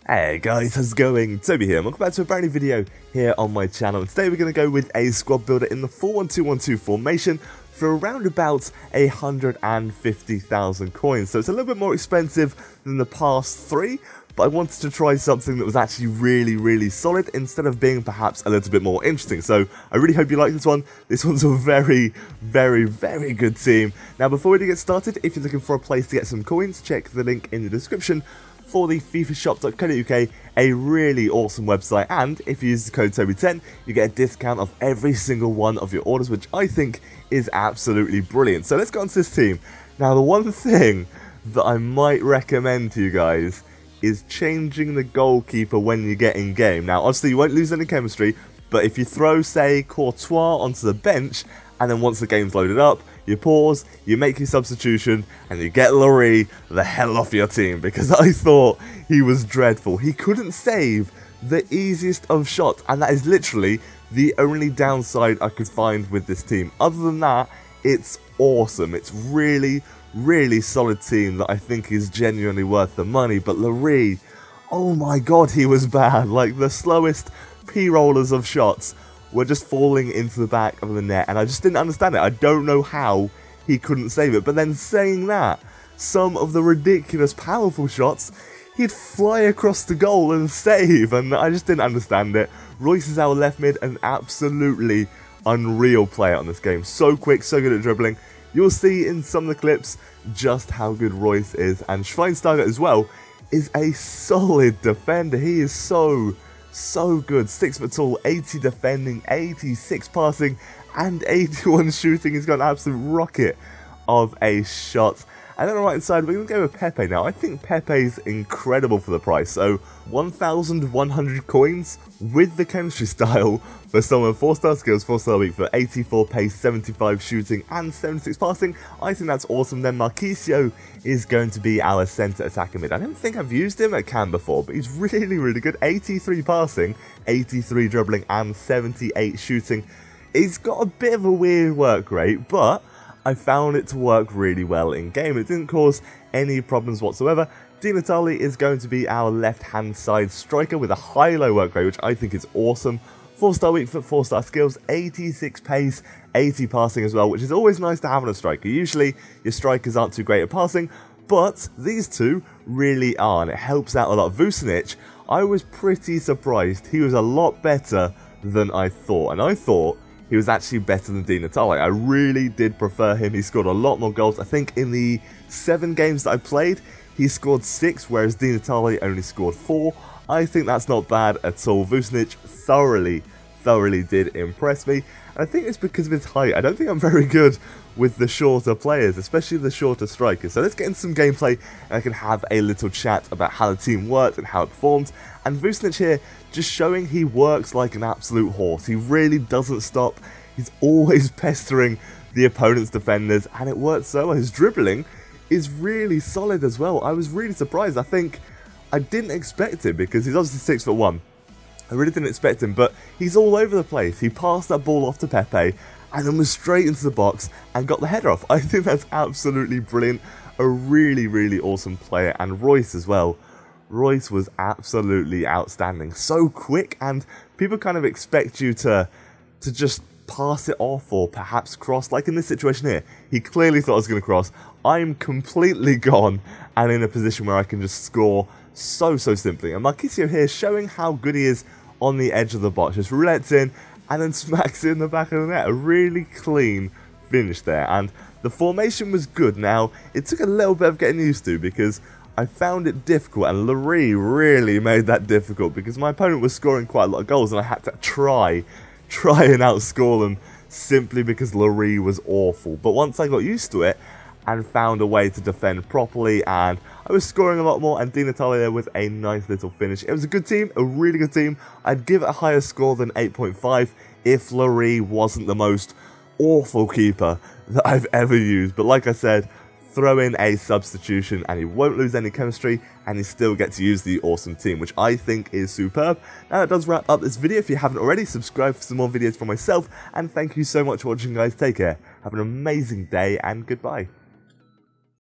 Hey guys, how's it going? Toby here, and welcome back to a brand new video here on my channel. And today we're going to go with a squad builder in the 4-1-2-1-2 formation for around about 150,000 coins. So it's a little bit more expensive than the past three, but I wanted to try something that was actually really solid instead of being perhaps a little bit more interesting. So I really hope you like this one. This one's a very good team. Now before we get started, if you're looking for a place to get some coins, check the link in the description for the fifashop.co.uk, a really awesome website, and if you use the code Toby10, you get a discount of every single one of your orders, which I think is absolutely brilliant. So let's go on to this team. Now the one thing that I might recommend to you guys is changing the goalkeeper when you get in game. Now obviously you won't lose any chemistry, but if you throw, say, Courtois onto the bench, and then once the game's loaded up, you pause, you make your substitution, and you get Laurie the hell off your team, because I thought he was dreadful. He couldn't save the easiest of shots, and that is literally the only downside I could find with this team. Other than that, it's awesome. It's really solid team that I think is genuinely worth the money. But Laurie, oh my god, he was bad. Like, the slowest P-rollers of shots were just falling into the back of the net, and I just didn't understand it. I don't know how he couldn't save it. But then saying that, some of the ridiculous powerful shots, he'd fly across the goal and save, and I just didn't understand it. Royce is our left mid, an absolutely unreal player on this game. So quick, so good at dribbling. You'll see in some of the clips just how good Royce is, and Schweinsteiger as well is a solid defender. He is so good. 6 foot tall, 80 defending, 86 passing, and 81 shooting. He's got an absolute rocket of a shot. And then on the right hand side, we're going to go with Pepe now. I think Pepe's incredible for the price. So 1,100 coins with the chemistry style for someone 4-star skills, 4-star weak for 84 pace, 75 shooting, and 76 passing. I think that's awesome. Then Marquinhos is going to be our centre attacker mid. I don't think I've used him at Cam before, but he's really good. 83 passing, 83 dribbling, and 78 shooting. He's got a bit of a weird work rate, but I found it to work really well in game. It didn't cause any problems whatsoever. Di Natale is going to be our left-hand side striker with a high-low work rate, which I think is awesome. 4-star weak foot, 4-star skills, 86 pace, 80 passing as well, which is always nice to have on a striker. Usually your strikers aren't too great at passing, but these two really are, and it helps out a lot. Vucinic, I was pretty surprised. He was a lot better than I thought, and I thought he was actually better than Di Natale. I really did prefer him. He scored a lot more goals. I think in the 7 games that I played, he scored 6, whereas Di Natale only scored 4. I think that's not bad at all. Vucinic thoroughly did impress me. And I think it's because of his height. I don't think I'm very good with the shorter players, especially the shorter strikers. So let's get into some gameplay, and I can have a little chat about how the team worked and how it performed. And Vucinic here, just showing he works like an absolute horse. He really doesn't stop. He's always pestering the opponent's defenders, and it works so well. His dribbling is really solid as well. I was really surprised. I think I didn't expect it, because he's obviously 6'1". I really didn't expect him, but he's all over the place. He passed that ball off to Pepe, and then was straight into the box and got the header off. I think that's absolutely brilliant. A really awesome player. And Royce as well. Royce was absolutely outstanding. So quick, and people kind of expect you to just pass it off or perhaps cross. Like in this situation here, he clearly thought I was going to cross. I'm completely gone and in a position where I can just score so simply. And Marquinhos here showing how good he is on the edge of the box. Just roulettes in and then smacks it in the back of the net. A really clean finish there. And the formation was good. Now, it took a little bit of getting used to, because I found it difficult, and Laurie really made that difficult, because my opponent was scoring quite a lot of goals, and I had to try and outscore them simply because Laurie was awful. But once I got used to it and found a way to defend properly, and I was scoring a lot more, and Di Natale there with a nice little finish. It was a good team, a really good team. I'd give it a higher score than 8.5 if Laurie wasn't the most awful keeper that I've ever used. But like I said, throw in a substitution and he won't lose any chemistry, and he still gets to use the awesome team, which I think is superb. Now that does wrap up this video. If you haven't already, subscribe for some more videos from myself, and thank you so much for watching, guys. Take care, have an amazing day, and goodbye.